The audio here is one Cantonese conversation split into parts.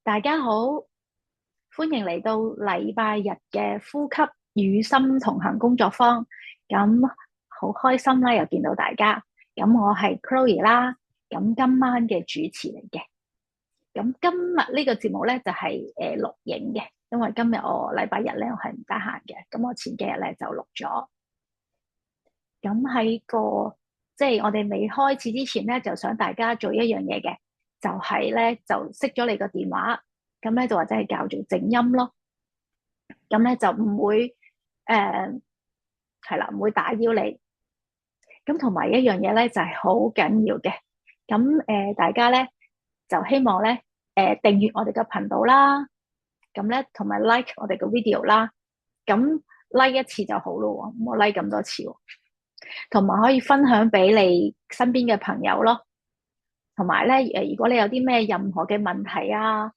大家好，歡迎嚟到禮拜日嘅呼吸與心同行工作坊。咁好開心啦，又見到大家。咁我係 Chloe 啦，咁今晚嘅主持嚟嘅。咁今日呢個節目咧就係錄影嘅，因為今日我禮拜日咧我係唔得閒嘅。咁我前幾日咧就錄咗。咁喺個即係我哋未開始之前咧，就想大家做一樣嘢嘅，就係咧就熄咗你個電話，咁咧就或者係校做靜音咯。咁咧就唔會係啦，唔會打擾你。咁同埋一樣嘢咧就係好緊要嘅。咁大家咧就希望咧訂閱我哋嘅頻道啦，咁咧同埋 like 我哋嘅 video 啦。咁 like 一次就好咯，唔好 like 咁多次喎。同埋可以分享俾你身邊嘅朋友咯。同埋咧如果你有啲咩任何嘅問題啊，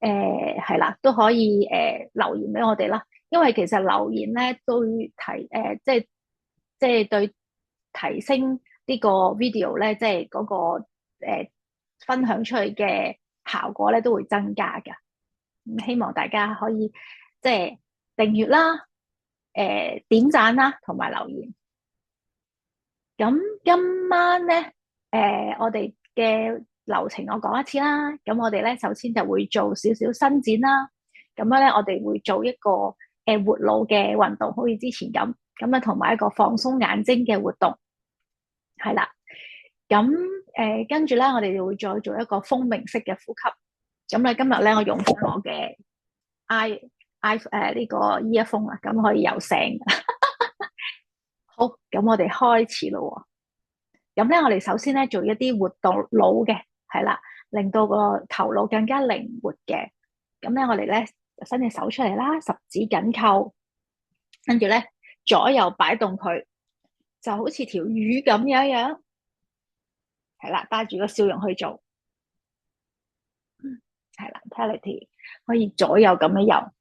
係啦，都可以留言俾我哋啦。因為其實留言咧都即係對提升呢個 video 咧，即係嗰個分享出去嘅效果咧都會增加㗎。咁希望大家可以即係訂閱啦、點讚啦，同埋留言。咁今晚咧，我哋嘅流程我講一次啦。咁我哋咧首先就會做少少伸展啦。咁樣咧，我哋會做一個活腦嘅運動，好似之前咁。咁啊，同埋一個放鬆眼睛嘅活動，係啦。咁跟住咧，我哋就會再做一個蜂鳴式嘅呼吸。咁咧，今日咧，我用翻我嘅 呢個 earphone 啊，咁可以有聲。好，咁我哋開始咯。咁咧，我哋首先咧做一啲活動腦嘅，係啦，令到個頭腦更加靈活嘅。咁咧，我哋咧就伸隻手出嚟啦，十指緊扣，跟住咧左右擺動佢，就好似條魚咁樣，係啦，帶住個笑容去做，係啦，mentality 可以左右咁樣游，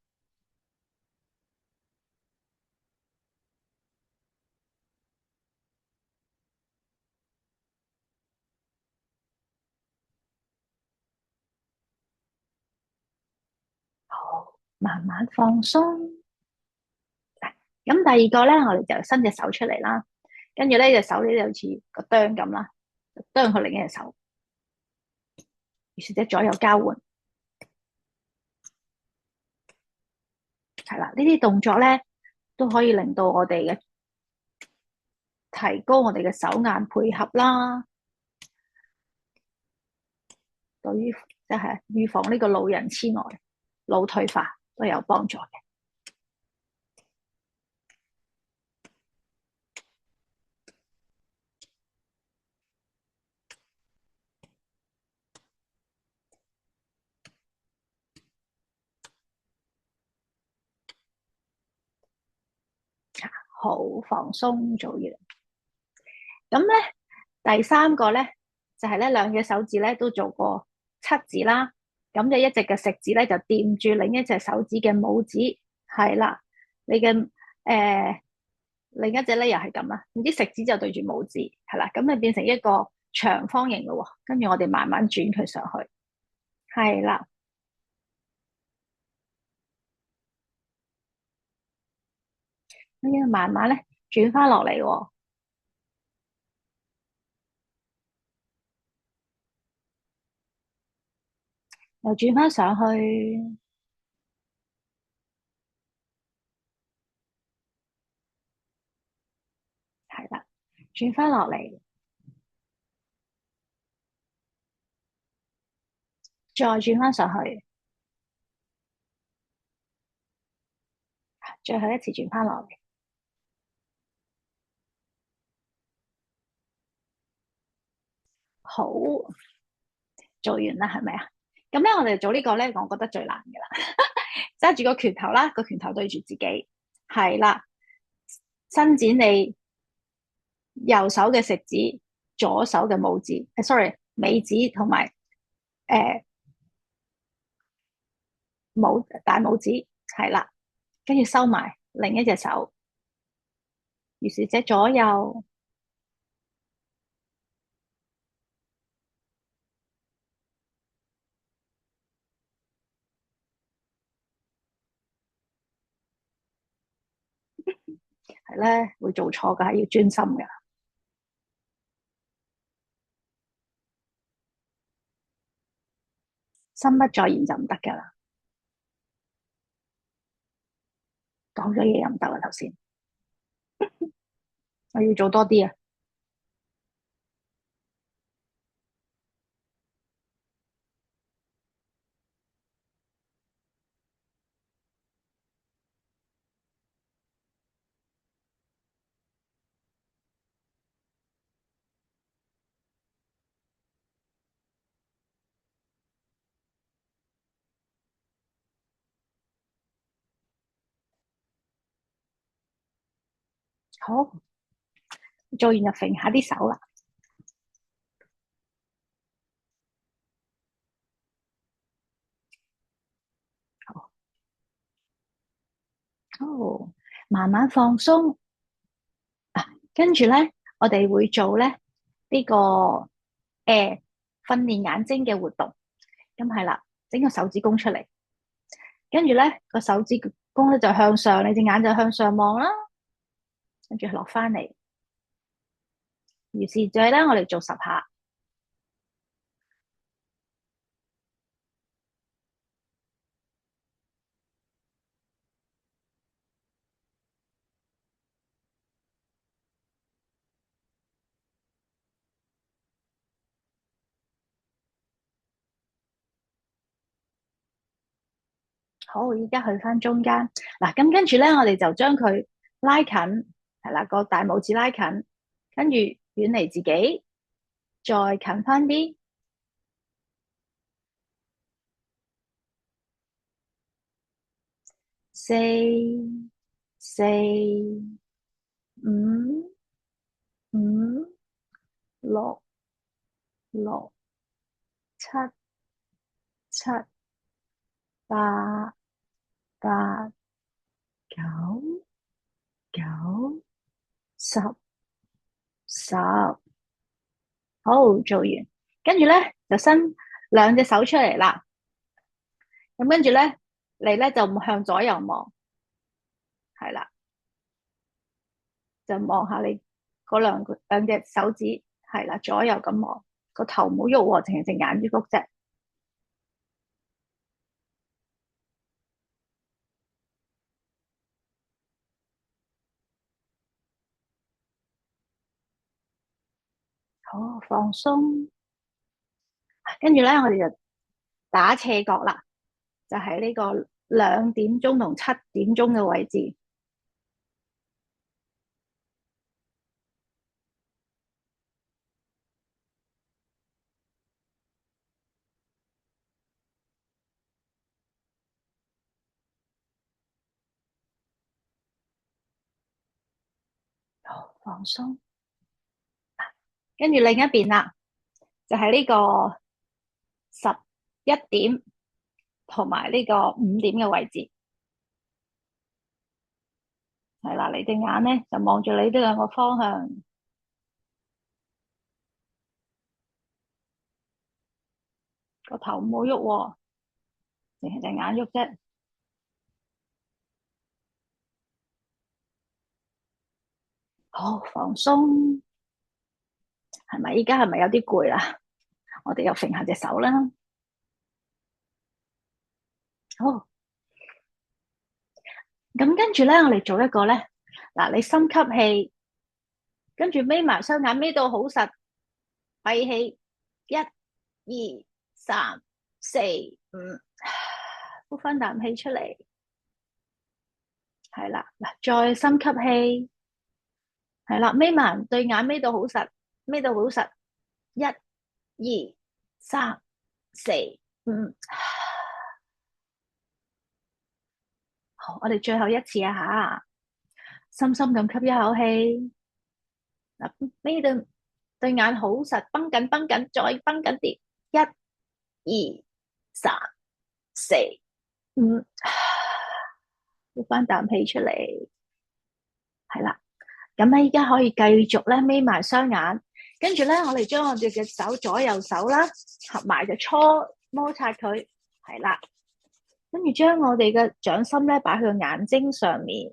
好，慢慢放鬆。咁第二個咧，我哋就伸隻手出嚟啦，跟住咧隻手咧就好似個釘咁啦，釘佢另一隻手，於是即左右交換。係啦，呢啲動作咧都可以令到我哋嘅提高我哋嘅手眼配合啦，對於即係預防呢個老人痴呆、腦退化都有幫助嘅。好放鬆做完，咁咧第三個咧就係咧兩隻手指咧都做過七字啦，咁就一隻嘅食指咧就掂住另一隻手指嘅拇指，係啦，你嘅另一隻咧又係咁啦，唔知食指就對住拇指，係啦，咁就變成一個長方形咯喎，跟住我哋慢慢轉佢上去，係啦，咁樣慢慢咧轉翻落嚟喎，又轉翻上去，係啦，轉翻落嚟，再轉翻上去，最後一次轉翻落嚟，好，做完啦，係咪啊？咁咧，我哋做呢個咧，我覺得最難嘅啦，揸住個拳頭啦，個拳頭對住自己，係啦，伸展你右手嘅食指，左手嘅拇指，sorry，尾指同埋誒大拇指，係啦，跟住收埋另一隻手，如是者左右，係咧會做錯㗎，係要專心㗎，心不在焉就唔得㗎啦。講咗嘢又唔得啦，頭先我要做多啲啊。好，做完就揈下啲手啦。好，好，慢慢放鬆。跟住咧，我哋會做咧呢個訓練眼睛嘅活動。咁係啦，整個手指公出嚟，跟住咧個手指公咧就向上，你隻眼就向上望啦，跟住落翻嚟。於是就係咧，我哋做10下。好，依家去翻中間嗱，咁跟住咧，我哋就將佢拉近，係啦，個大拇指拉近，跟住遠離自己，再近翻啲，四、四、五、五、六、六、七、七、八、八、九、九、十、十。好，做完，跟住咧就伸兩隻手出嚟啦。咁跟住咧，你咧就向左右望，係啦，就望下你嗰兩隻手指，係啦，左右咁望，個頭唔好喐喎，淨係隻眼喐喐啫。好，放鬆。跟住咧，我哋就打斜角啦，就喺呢個2點鐘同7點鐘嘅位置。好，放鬆。跟住另一邊啦，就係呢個11點同埋呢個5點嘅位置。係啦，你隻眼咧就望住你呢兩個方向，個頭唔好喐喎，淨係隻眼喐啫。好，放鬆。係咪？依家係咪有啲攰啦？我哋又揈下隻手啦。好，咁跟住咧，我哋做一個咧，嗱，你深吸氣，跟住眯埋雙眼，眯到好實，閉氣，一、二、三、四、五，呼翻啖氣出嚟，係啦，嗱，再深吸氣，係啦，眯埋對眼，眯到好實，眯到好實，一、二、三、四、五，好，我哋最後一次啊吓，深深咁吸一口氣。嗱，眯到對眼好實，繃緊繃緊，再繃緊啲，一、二、三、四、五，呼翻啖氣出嚟，係啦。咁咧，依家可以繼續咧眯埋雙眼，跟住咧，我哋將我哋嘅手左右手啦合埋就搓摩擦佢，係啦。跟住將我哋嘅掌心咧擺去個眼睛上面，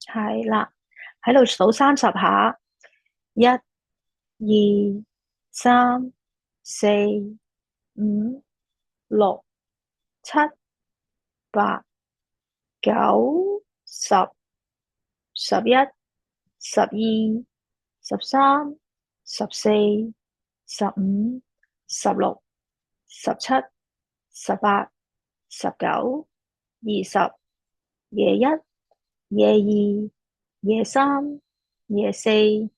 係啦，喺度數30下，一、二、三、四、五、六、七、八、九、十、11、12、13、14、15、16、17、18、19、20、21、22、23、24、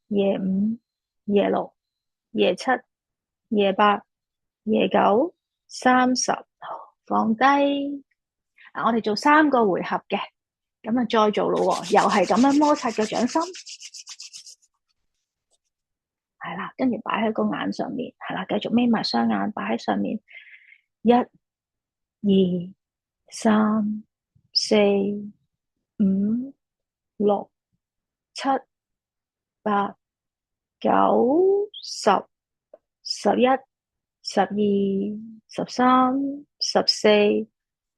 25、26、27、28、29、30，放低。我哋做3個回合嘅，咁再做咯喎，又係咁樣摩擦個掌心，係啦，跟住擺喺個眼上面，係啦，繼續眯埋雙眼擺喺上面，一、二、三、四、五、六、七、八、9、10、11、12、13、14、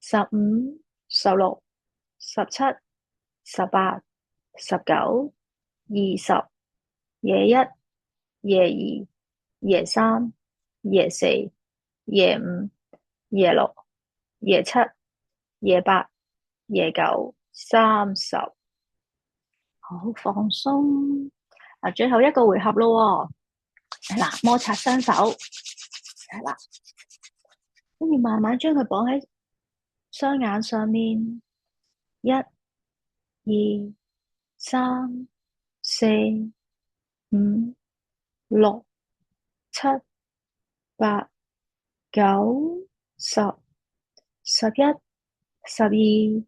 15、16、17、18、19、20、21、22、23、24、25、26、27、28、29、30，好放鬆。最後一個回合咯喎，嗱，摩擦雙手，係啦，跟住慢慢將佢綁喺雙眼上面，一、二、三、四、五、六、七、八、9、10、11、12、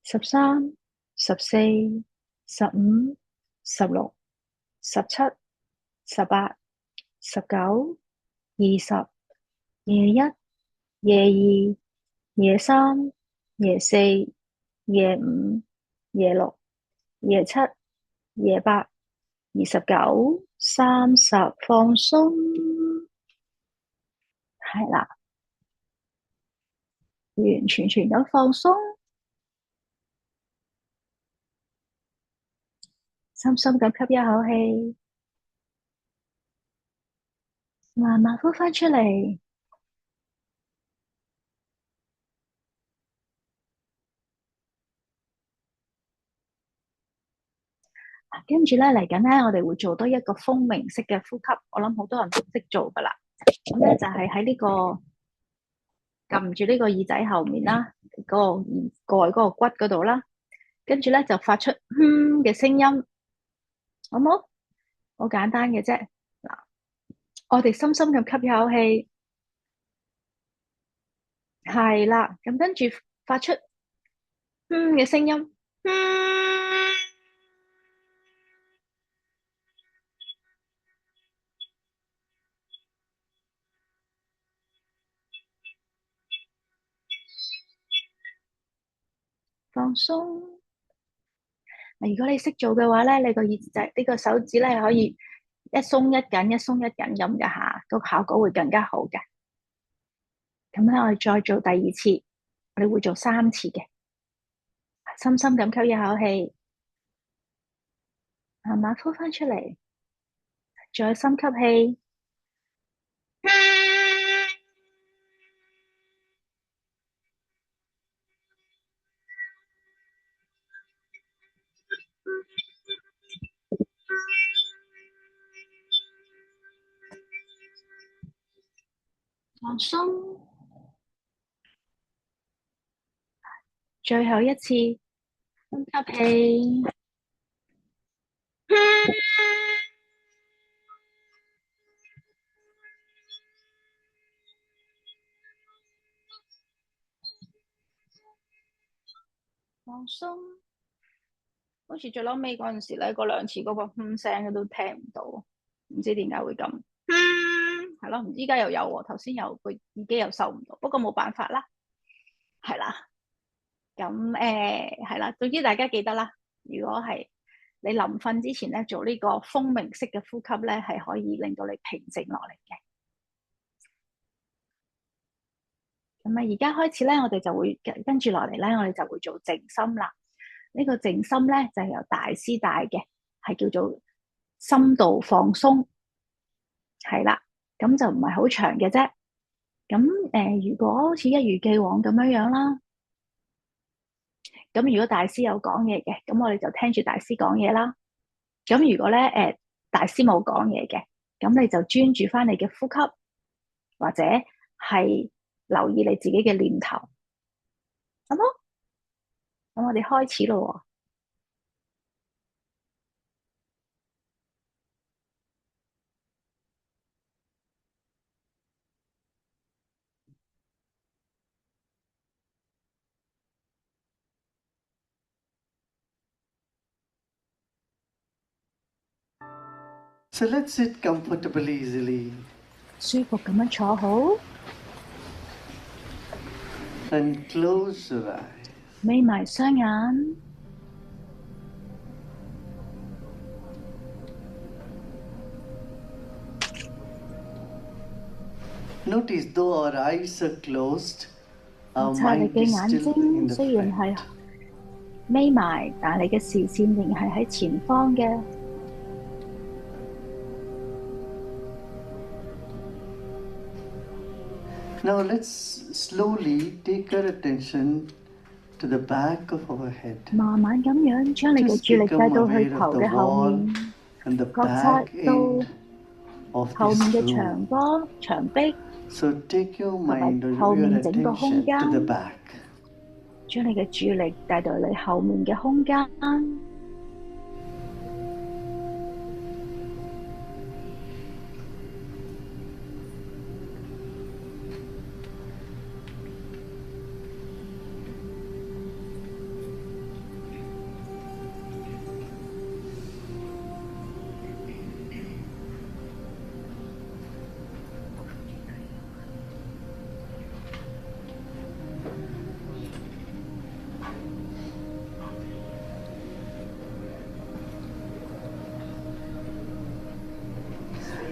13、14、15、16、17、18、19、20、21、22、23、24、25、26、27、28、29、30，放鬆，係啦，完完全全咁放鬆，深深咁吸一口氣，慢慢呼翻出嚟。跟住咧嚟緊咧，我哋會做多一個風鳴式嘅呼吸，我諗好多人都識做噶啦。咁咧就係喺呢個撳住呢個耳仔後面啦，嗰個耳蓋嗰個骨嗰度啦，跟住咧就發出嘅聲音，好冇？好簡單嘅啫。嗱，我哋深深咁吸一口氣，係啦，咁跟住發出嘅聲音，放鬆。如果你識做嘅話咧，你個耳仔呢個手指咧可以一鬆一緊，一鬆一緊咁嘅吓，個效果會更加好嘅。咁咧，我哋再做第二次，我哋會做3次嘅，深深咁吸一口氣，慢慢呼翻出嚟，再深吸氣，放鬆，最後一次深吸氣，放鬆。好似最撈尾嗰陣時咧，嗰2次嗰個聲都聽唔到，唔知點解會咁。係咯，唔知依家又有喎，頭先有個耳機又收唔到，不過冇辦法啦，係啦。咁係啦，總之大家記得啦。如果係你臨瞓之前咧，做呢個風鳴式嘅呼吸咧，係可以令到你平靜落嚟嘅。咁而家開始咧，我哋就會跟住落嚟咧，我哋就會做靜心啦。呢個靜心咧就係由大師帶嘅，係叫做深度放鬆，係啦，咁就唔係好長嘅啫。咁如果好似一如既往咁樣啦，咁如果大師有講嘢嘅，咁我哋就聽住大師講嘢啦。咁如果咧大師冇講嘢嘅，咁你就專注翻你嘅呼吸，或者係留意你自己嘅念頭，好冇？咁我哋開始咯。So let's sit comfortably, easily. 舒服咁樣坐好， And close your eyes. 眯埋雙眼。Notice though our eyes are closed, our 察你 mind 嘅 is 眼 still in 睛 the 雖然 front. 係眯埋，但你嘅視線仍係喺前方嘅。Now let's slowly take our attention to the back of our head. 慢慢咁樣將你嘅 Just 注意力 become 帶到去 aware 頭 of the 嘅後 wall 面， and the 覺察 back 到 end of 後面 this 嘅牆 room. 波、牆壁， So take your 同埋 mind or 後 your 面整個空 attention to the 間， back. 將你嘅注意力帶到你後面嘅空間。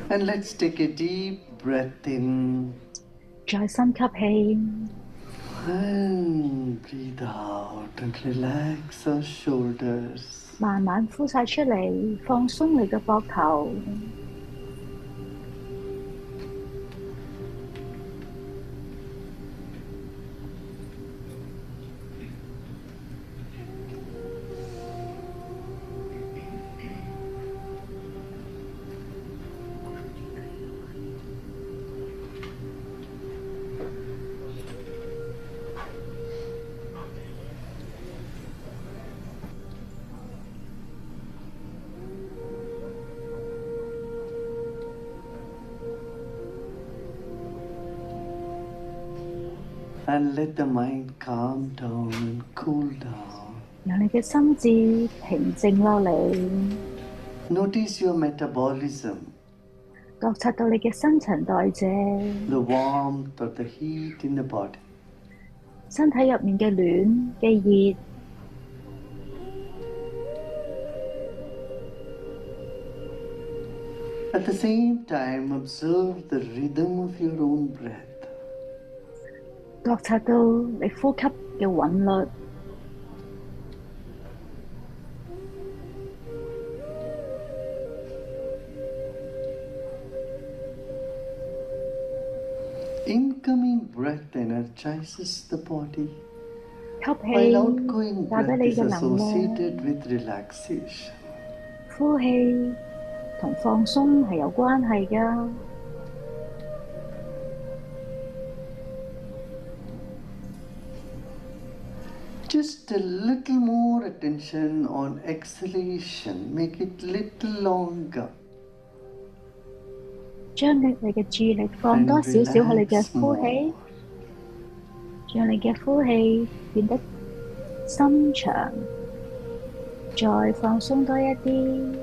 And let's take a deep breath in. 再深吸氣， And breathe out and relax our shoulders. 慢慢呼晒出嚟，放鬆你嘅膊頭。And let the mind calm down and cool down. 讓你嘅心智平靜落嚟， Notice your metabolism, 覺察到你嘅新陳代謝， the warmth or the heat in the body. 身體入面嘅暖嘅熱， At the same time, observe the rhythm of your own breath. 覺察到你呼吸嘅韻律， Incoming breath energizes the body, 吸 while 氣 outgoing 帶俾 breath 你 is 嘅能量， associated with relaxation. 呼氣同放鬆係有關係㗎。 Just a little more attention on exhalation. Make it little longer. 將你嘅注意力放多少少喺你嘅呼氣，讓你嘅呼氣變得深長，再放鬆多一啲。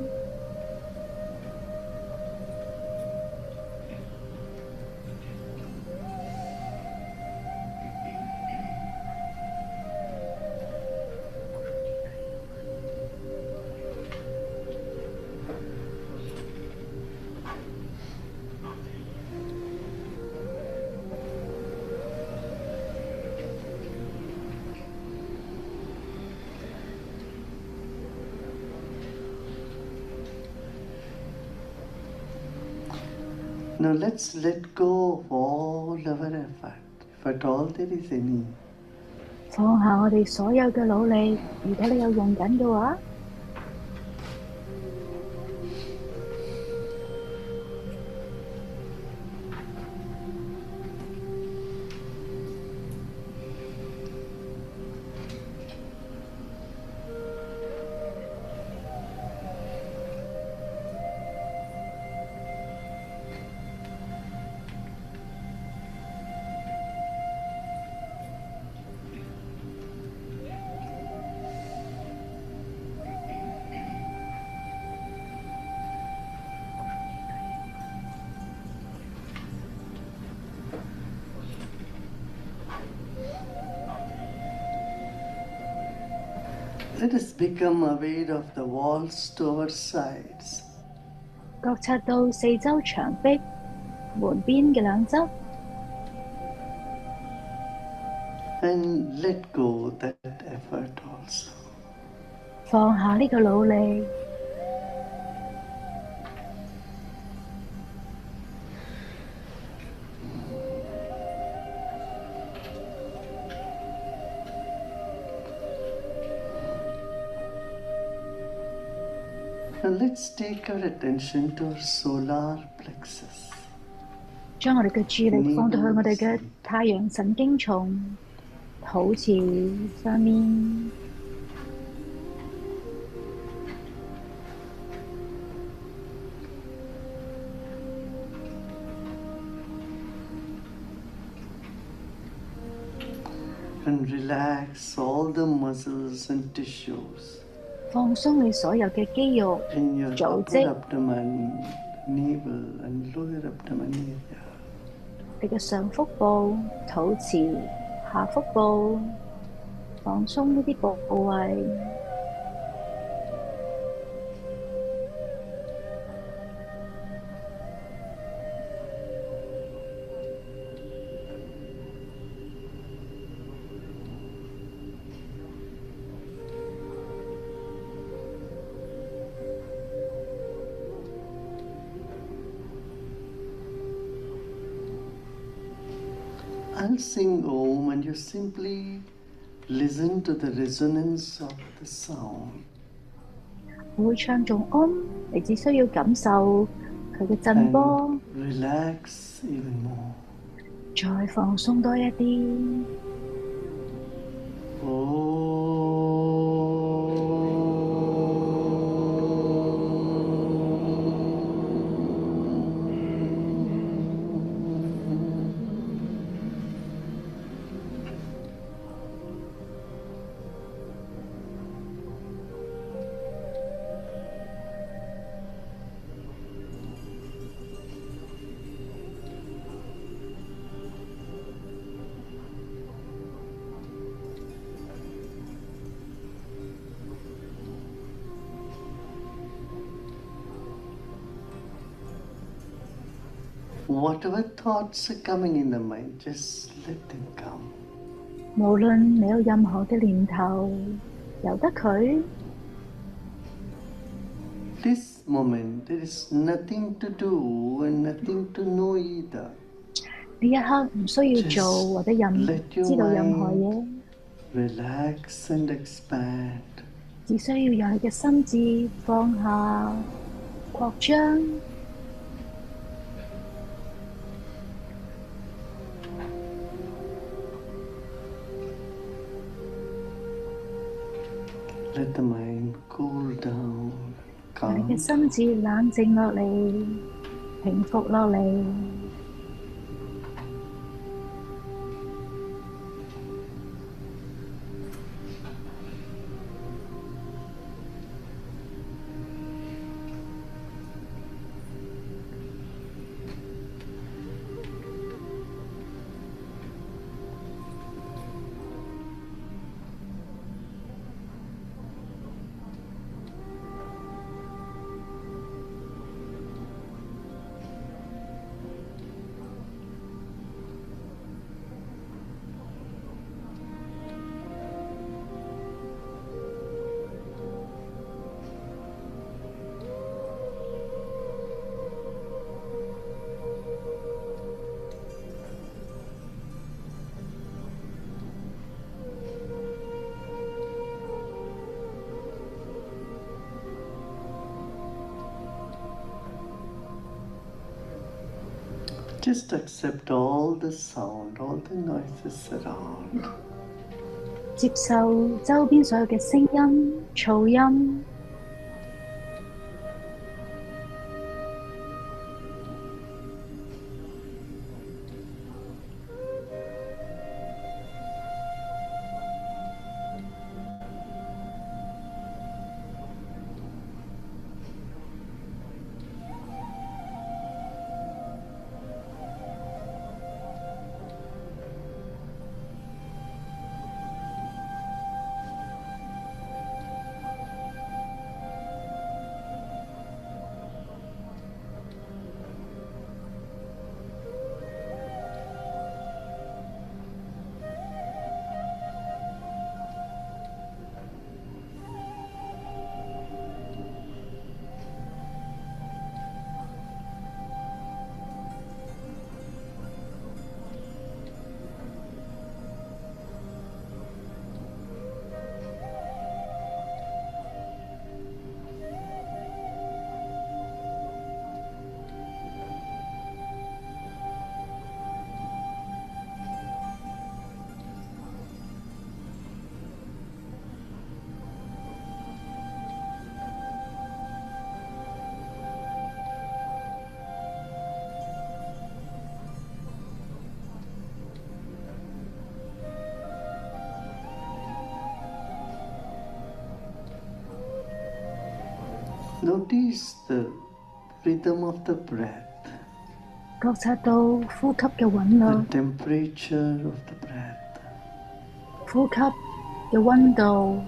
Now let's let go of all our effort, if at all there is any. 放下我哋所有嘅努力，如果你有用緊嘅話。Let us become aware of the walls to our sides. 覺察到四周牆壁、門邊嘅兩側， And let go that effort also. 放下呢個努力。Now let's take our attention to our solar plexus. 將我哋嘅注意力放到去我哋嘅太陽神經叢、肚臍上面。 And relax all the muscles and tissues 放鬆你所有嘅肌肉、 in your 組 upper 織， abdomen, navel, and lower abdomen area. 你嘅上腹部、肚臍、下腹部，放鬆呢啲部位。 I'll sing Om and you simply listen to the resonance of the sound. 我會唱頌嗡，你只需要感受佢嘅震波， And relax even more. 再放鬆多一啲。 Whatever thoughts are coming in the mind, just let them come. 無論你有任何嘅念頭，由得佢。 This moment, there is nothing to do and nothing to know either. 呢一刻唔需要做 Just 或者知道任何嘢， relax and expand. 只需要讓你嘅心智放下、擴張。 Let the mind cool down, 讓你 calm 嘅心智冷靜落嚟，平復落嚟。Just accept all the sound, all the noises around. 接受周邊所有嘅聲音、噪音。Notice the rhythm of the breath, 覺察到呼吸嘅韻 the 律、 temperature of the breath. 呼吸嘅溫度。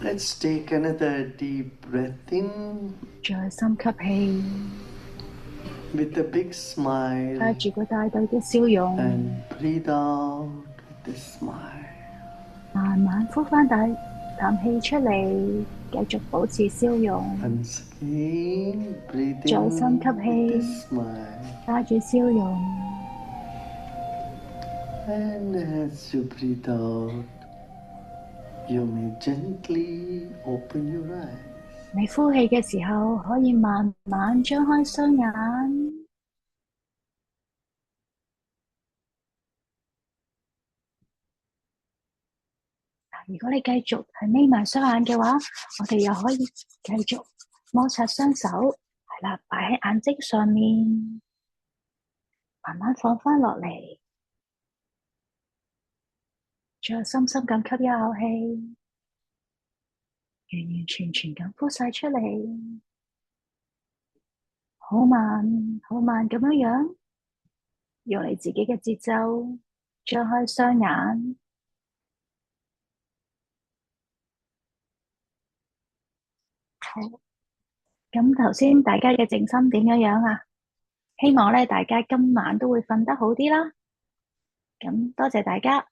Let's take another deep breath in 再深吸氣， with a big 帶 smile 住個大大嘅笑容， and breathe out with a smile. 慢慢呼返啖氣出嚟，繼續保持笑容， Once again, breathe 再 in 深吸 with a 氣， smile. 帶住笑容， And as you breathe out, you may gently open your eyes. 你呼氣嘅時候，可以慢慢張開雙眼。如果你繼續係眯埋雙眼嘅話，我哋又可以繼續摩擦雙手，係啦，擺喺眼睛上面，慢慢放返落嚟，再深深咁吸一口氣，完完全全咁呼晒出嚟，好慢好慢咁樣，用你自己嘅節奏，張開雙眼。好，咁頭先大家嘅靜心點樣啊？希望咧大家今晚都會瞓得好啲啦。咁多謝大家。